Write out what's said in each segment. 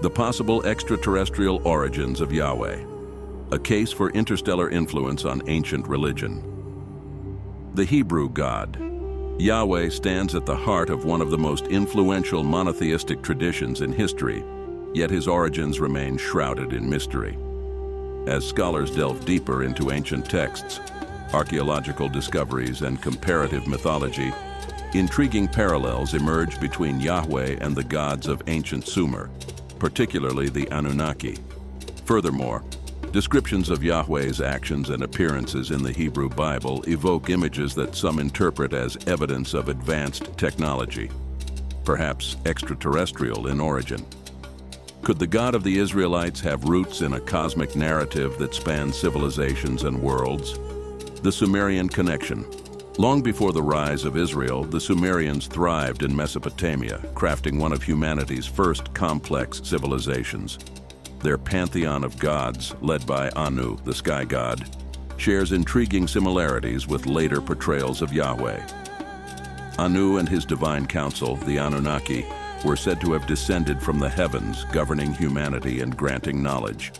The possible extraterrestrial origins of Yahweh. A case for interstellar influence on ancient religion. The Hebrew God. Yahweh stands at the heart of one of the most influential monotheistic traditions in history, yet his origins remain shrouded in mystery. As scholars delve deeper into ancient texts, archaeological discoveries, and comparative mythology, intriguing parallels emerge between Yahweh and the gods of ancient Sumer, particularly the Anunnaki. Furthermore, descriptions of Yahweh's actions and appearances in the Hebrew Bible evoke images that some interpret as evidence of advanced technology, perhaps extraterrestrial in origin. Could the God of the Israelites have roots in a cosmic narrative that spans civilizations and worlds? The Sumerian connection. Long before the rise of Israel, the Sumerians thrived in Mesopotamia, crafting one of humanity's first complex civilizations. Their pantheon of gods, led by Anu, the sky god, shares intriguing similarities with later portrayals of Yahweh. Anu and his divine council, the Anunnaki, were said to have descended from the heavens, governing humanity and granting knowledge.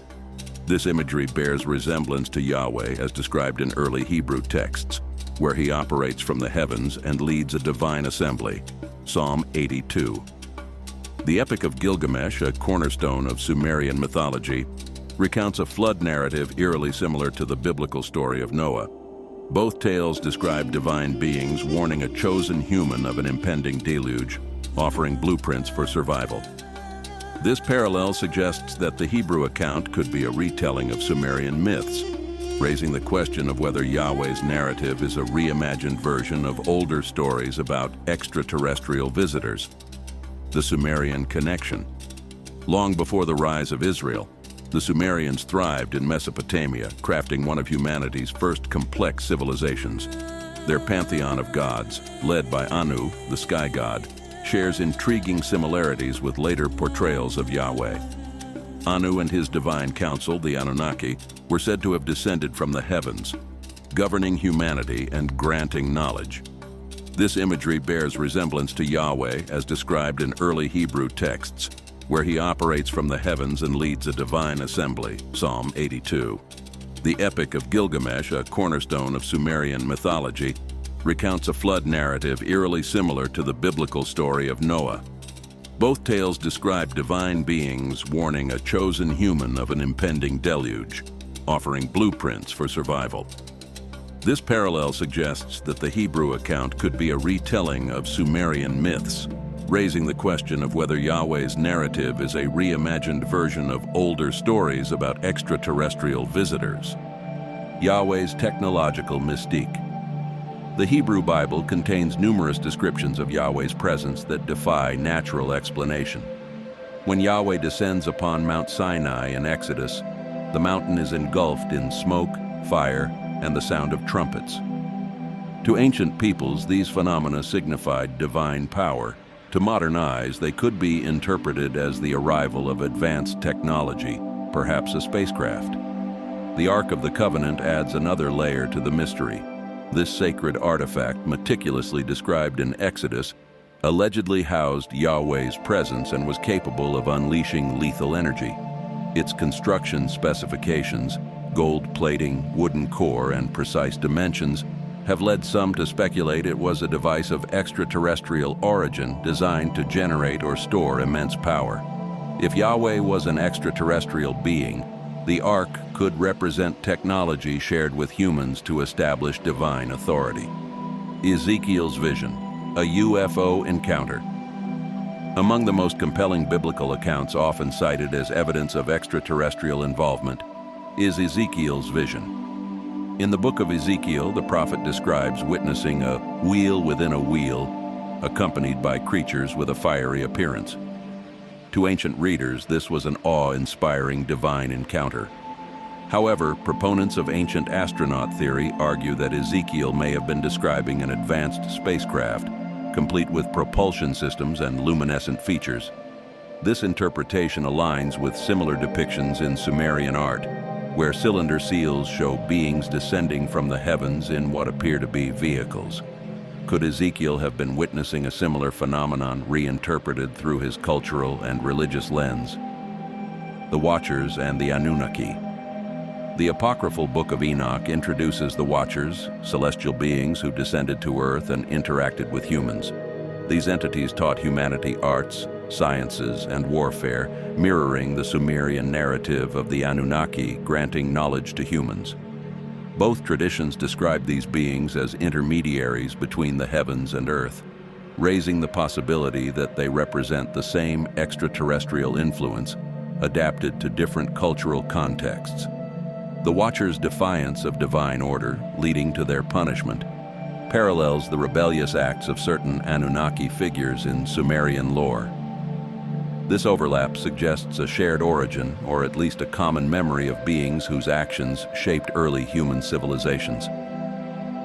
This imagery bears resemblance to Yahweh as described in early Hebrew texts, where he operates from the heavens and leads a divine assembly. Psalm 82. The Epic of Gilgamesh, a cornerstone of Sumerian mythology, recounts a flood narrative eerily similar to the biblical story of Noah. Both tales describe divine beings warning a chosen human of an impending deluge, offering blueprints for survival. This parallel suggests that the Hebrew account could be a retelling of Sumerian myths, raising the question of whether Yahweh's narrative is a reimagined version of older stories about extraterrestrial visitors. The Sumerian connection. Long before the rise of Israel, the Sumerians thrived in Mesopotamia, crafting one of humanity's first complex civilizations. Their pantheon of gods, led by Anu, the sky god, shares intriguing similarities with later portrayals of Yahweh. Anu and his divine council, the Anunnaki, were said to have descended from the heavens, governing humanity and granting knowledge. This imagery bears resemblance to Yahweh as described in early Hebrew texts, where he operates from the heavens and leads a divine assembly. Psalm 82. The Epic of Gilgamesh, a cornerstone of Sumerian mythology, recounts a flood narrative eerily similar to the biblical story of Noah. Both tales describe divine beings warning a chosen human of an impending deluge, offering blueprints for survival. This parallel suggests that the Hebrew account could be a retelling of Sumerian myths, raising the question of whether Yahweh's narrative is a reimagined version of older stories about extraterrestrial visitors. Yahweh's technological mystique. The Hebrew Bible contains numerous descriptions of Yahweh's presence that defy natural explanation. When Yahweh descends upon Mount Sinai in Exodus, the mountain is engulfed in smoke, fire, and the sound of trumpets. To ancient peoples, these phenomena signified divine power. To modern eyes, they could be interpreted as the arrival of advanced technology, perhaps a spacecraft. The Ark of the Covenant adds another layer to the mystery. This sacred artifact, meticulously described in Exodus, allegedly housed Yahweh's presence and was capable of unleashing lethal energy. Its construction specifications, gold plating, wooden core, and precise dimensions have led some to speculate it was a device of extraterrestrial origin designed to generate or store immense power. If Yahweh was an extraterrestrial being, the Ark could represent technology shared with humans to establish divine authority. Ezekiel's vision, a UFO encounter. Among the most compelling biblical accounts often cited as evidence of extraterrestrial involvement is Ezekiel's vision. In the book of Ezekiel, the prophet describes witnessing a wheel within a wheel, accompanied by creatures with a fiery appearance. To ancient readers, this was an awe-inspiring divine encounter. However, proponents of ancient astronaut theory argue that Ezekiel may have been describing an advanced spacecraft, complete with propulsion systems and luminescent features. This interpretation aligns with similar depictions in Sumerian art, where cylinder seals show beings descending from the heavens in what appear to be vehicles. Could Ezekiel have been witnessing a similar phenomenon reinterpreted through his cultural and religious lens? the Watchers, and the Anunnaki. The apocryphal Book of Enoch introduces the Watchers, celestial beings who descended to Earth and interacted with humans. These entities taught humanity arts, sciences, and warfare, mirroring the Sumerian narrative of the Anunnaki granting knowledge to humans. Both traditions describe these beings as intermediaries between the heavens and earth, raising the possibility that they represent the same extraterrestrial influence, adapted to different cultural contexts. The Watchers' defiance of divine order, leading to their punishment, parallels the rebellious acts of certain Anunnaki figures in Sumerian lore. This overlap suggests a shared origin, or at least a common memory of beings whose actions shaped early human civilizations.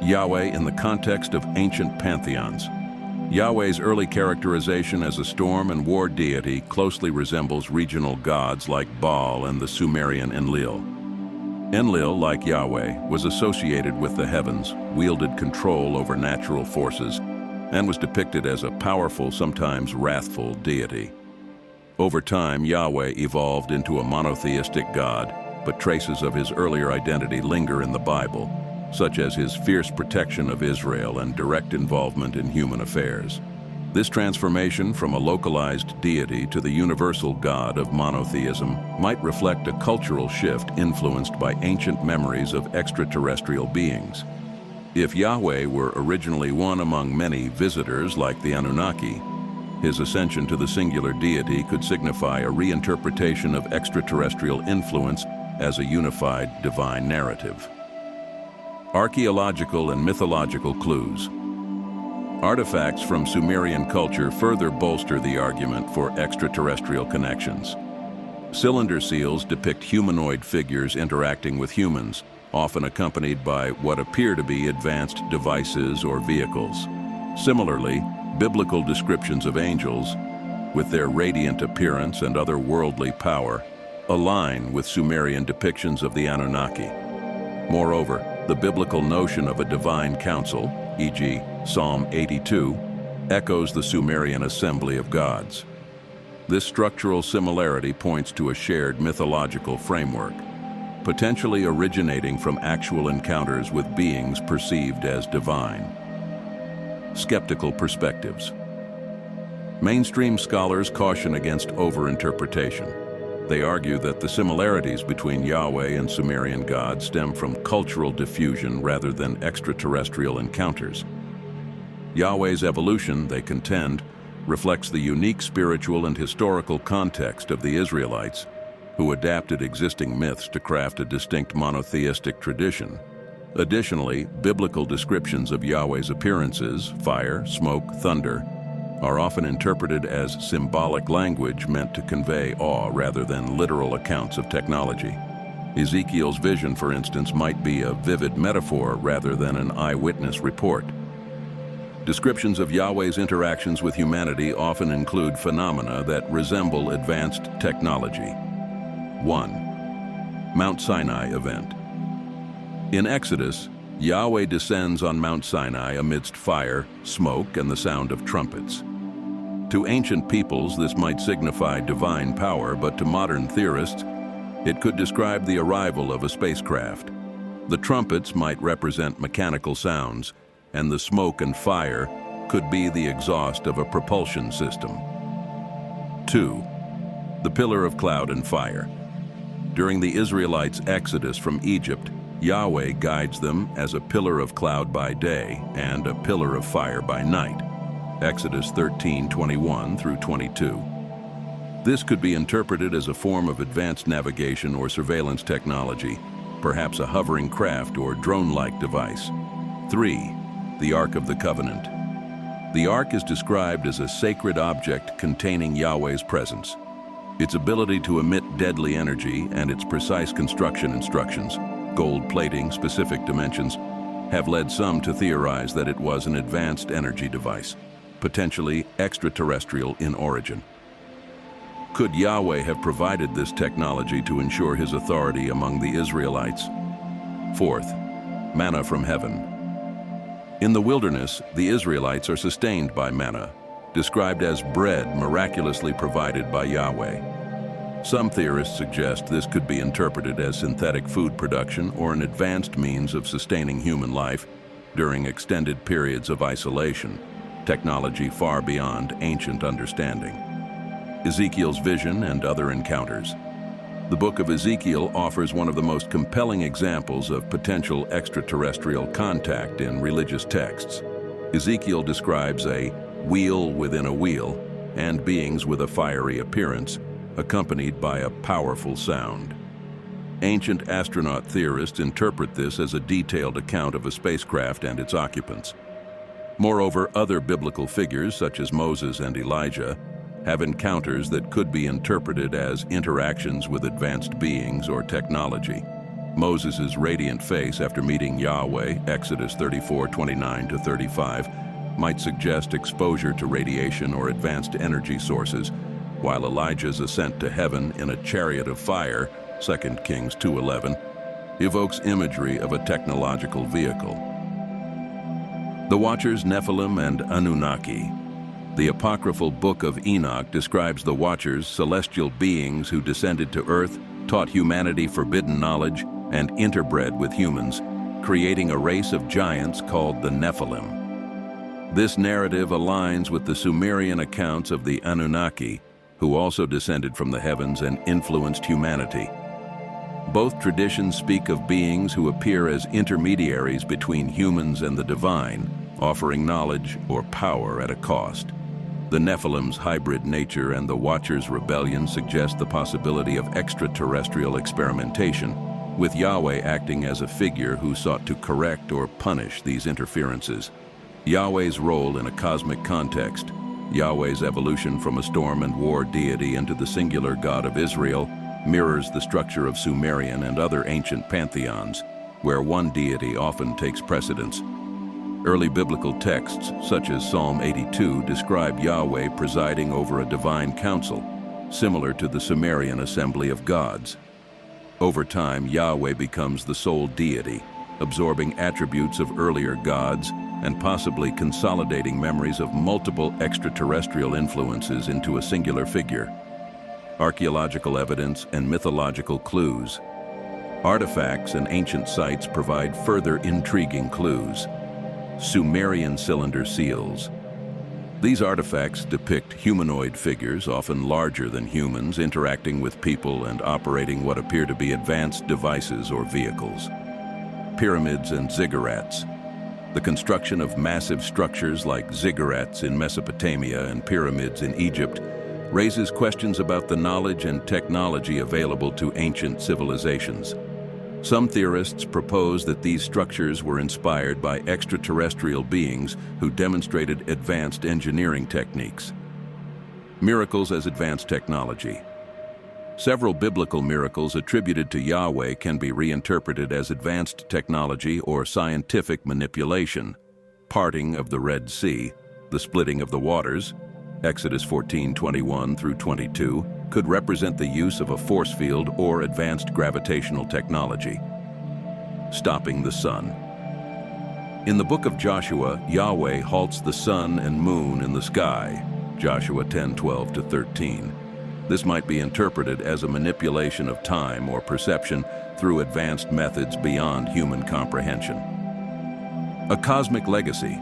Yahweh in the context of ancient pantheons. Yahweh's early characterization as a storm and war deity closely resembles regional gods like Baal and the Sumerian Enlil. Enlil, like Yahweh, was associated with the heavens, wielded control over natural forces, and was depicted as a powerful, sometimes wrathful deity. Over time, Yahweh evolved into a monotheistic God, but traces of his earlier identity linger in the Bible, such as his fierce protection of Israel and direct involvement in human affairs. This transformation from a localized deity to the universal God of monotheism might reflect a cultural shift influenced by ancient memories of extraterrestrial beings. If Yahweh were originally one among many visitors like the Anunnaki, his ascension to the singular deity could signify a reinterpretation of extraterrestrial influence as a unified divine narrative. Archaeological and mythological clues. Artifacts from Sumerian culture further bolster the argument for extraterrestrial connections. Cylinder seals depict humanoid figures interacting with humans, often accompanied by what appear to be advanced devices or vehicles. Similarly, biblical descriptions of angels, with their radiant appearance and otherworldly power, align with Sumerian depictions of the Anunnaki. Moreover, the biblical notion of a divine council, e.g., Psalm 82, echoes the Sumerian assembly of gods. This structural similarity points to a shared mythological framework, potentially originating from actual encounters with beings perceived as divine. Skeptical perspectives. Mainstream scholars caution against overinterpretation. They argue that the similarities between Yahweh and Sumerian gods stem from cultural diffusion rather than extraterrestrial encounters. Yahweh's evolution, they contend, reflects the unique spiritual and historical context of the Israelites, who adapted existing myths to craft a distinct monotheistic tradition. Additionally, biblical descriptions of Yahweh's appearances, fire, smoke, thunder, are often interpreted as symbolic language meant to convey awe rather than literal accounts of technology. Ezekiel's vision, for instance, might be a vivid metaphor rather than an eyewitness report. Descriptions of Yahweh's interactions with humanity often include phenomena that resemble advanced technology. 1. Mount Sinai event. In Exodus, Yahweh descends on Mount Sinai amidst fire, smoke, and the sound of trumpets. To ancient peoples, this might signify divine power, but to modern theorists, it could describe the arrival of a spacecraft. The trumpets might represent mechanical sounds, and the smoke and fire could be the exhaust of a propulsion system. 2. The pillar of cloud and fire. During the Israelites' exodus from Egypt, Yahweh guides them as a pillar of cloud by day and a pillar of fire by night. Exodus 13:21 through 22. This could be interpreted as a form of advanced navigation or surveillance technology, perhaps a hovering craft or drone-like device. 3. The Ark of the Covenant. The Ark is described as a sacred object containing Yahweh's presence. Its ability to emit deadly energy and its precise construction instructions, gold plating, specific dimensions, have led some to theorize that it was an advanced energy device, potentially extraterrestrial in origin. Could Yahweh have provided this technology to ensure his authority among the Israelites? 4th, manna from heaven. In the wilderness, the Israelites are sustained by manna, described as bread miraculously provided by Yahweh. Some theorists suggest this could be interpreted as synthetic food production or an advanced means of sustaining human life during extended periods of isolation, technology far beyond ancient understanding. Ezekiel's vision and other encounters. The book of Ezekiel offers one of the most compelling examples of potential extraterrestrial contact in religious texts. Ezekiel describes a wheel within a wheel and beings with a fiery appearance, accompanied by a powerful sound. Ancient astronaut theorists interpret this as a detailed account of a spacecraft and its occupants. Moreover, other biblical figures, such as Moses and Elijah, have encounters that could be interpreted as interactions with advanced beings or technology. Moses' radiant face after meeting Yahweh, Exodus 34:29-35, might suggest exposure to radiation or advanced energy sources, while Elijah's ascent to heaven in a chariot of fire, 2 Kings 2:11, evokes imagery of a technological vehicle. The Watchers, Nephilim, and Anunnaki. The apocryphal Book of Enoch describes the Watchers, celestial beings who descended to earth, taught humanity forbidden knowledge, and interbred with humans, creating a race of giants called the Nephilim. This narrative aligns with the Sumerian accounts of the Anunnaki, who also descended from the heavens and influenced humanity. Both traditions speak of beings who appear as intermediaries between humans and the divine, offering knowledge or power at a cost. The Nephilim's hybrid nature and the Watchers' rebellion suggest the possibility of extraterrestrial experimentation, with Yahweh acting as a figure who sought to correct or punish these interferences. Yahweh's role in a cosmic context. Yahweh's evolution from a storm and war deity into the singular God of Israel mirrors the structure of Sumerian and other ancient pantheons, where one deity often takes precedence. Early biblical texts, such as Psalm 82, describe Yahweh presiding over a divine council, similar to the Sumerian assembly of gods. Over time, Yahweh becomes the sole deity, absorbing attributes of earlier gods and possibly consolidating memories of multiple extraterrestrial influences into a singular figure. Archaeological evidence and mythological clues. Artifacts and ancient sites provide further intriguing clues. Sumerian cylinder seals. These artifacts depict humanoid figures, often larger than humans, interacting with people and operating what appear to be advanced devices or vehicles. Pyramids and ziggurats. The construction of massive structures like ziggurats in Mesopotamia and pyramids in Egypt raises questions about the knowledge and technology available to ancient civilizations. Some theorists propose that these structures were inspired by extraterrestrial beings who demonstrated advanced engineering techniques. Miracles as advanced technology. Several biblical miracles attributed to Yahweh can be reinterpreted as advanced technology or scientific manipulation. Parting of the Red Sea, the splitting of the waters, Exodus 14:21-22, could represent the use of a force field or advanced gravitational technology. Stopping the sun. In the book of Joshua, Yahweh halts the sun and moon in the sky, Joshua 10:12-13. This might be interpreted as a manipulation of time or perception through advanced methods beyond human comprehension. A cosmic legacy.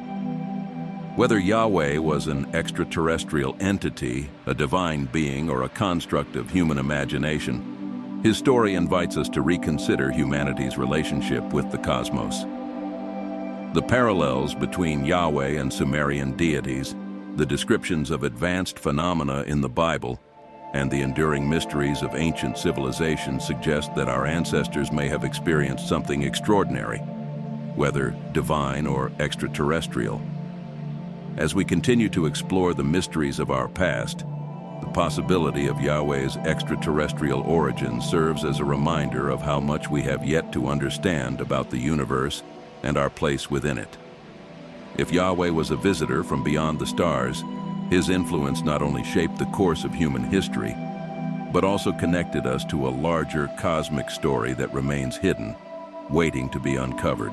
Whether Yahweh was an extraterrestrial entity, a divine being, or a construct of human imagination, his story invites us to reconsider humanity's relationship with the cosmos. The parallels between Yahweh and Sumerian deities, the descriptions of advanced phenomena in the Bible, and the enduring mysteries of ancient civilizations suggest that our ancestors may have experienced something extraordinary, whether divine or extraterrestrial. As we continue to explore the mysteries of our past, the possibility of Yahweh's extraterrestrial origin serves as a reminder of how much we have yet to understand about the universe and our place within it. If Yahweh was a visitor from beyond the stars, his influence not only shaped the course of human history, but also connected us to a larger cosmic story that remains hidden, waiting to be uncovered.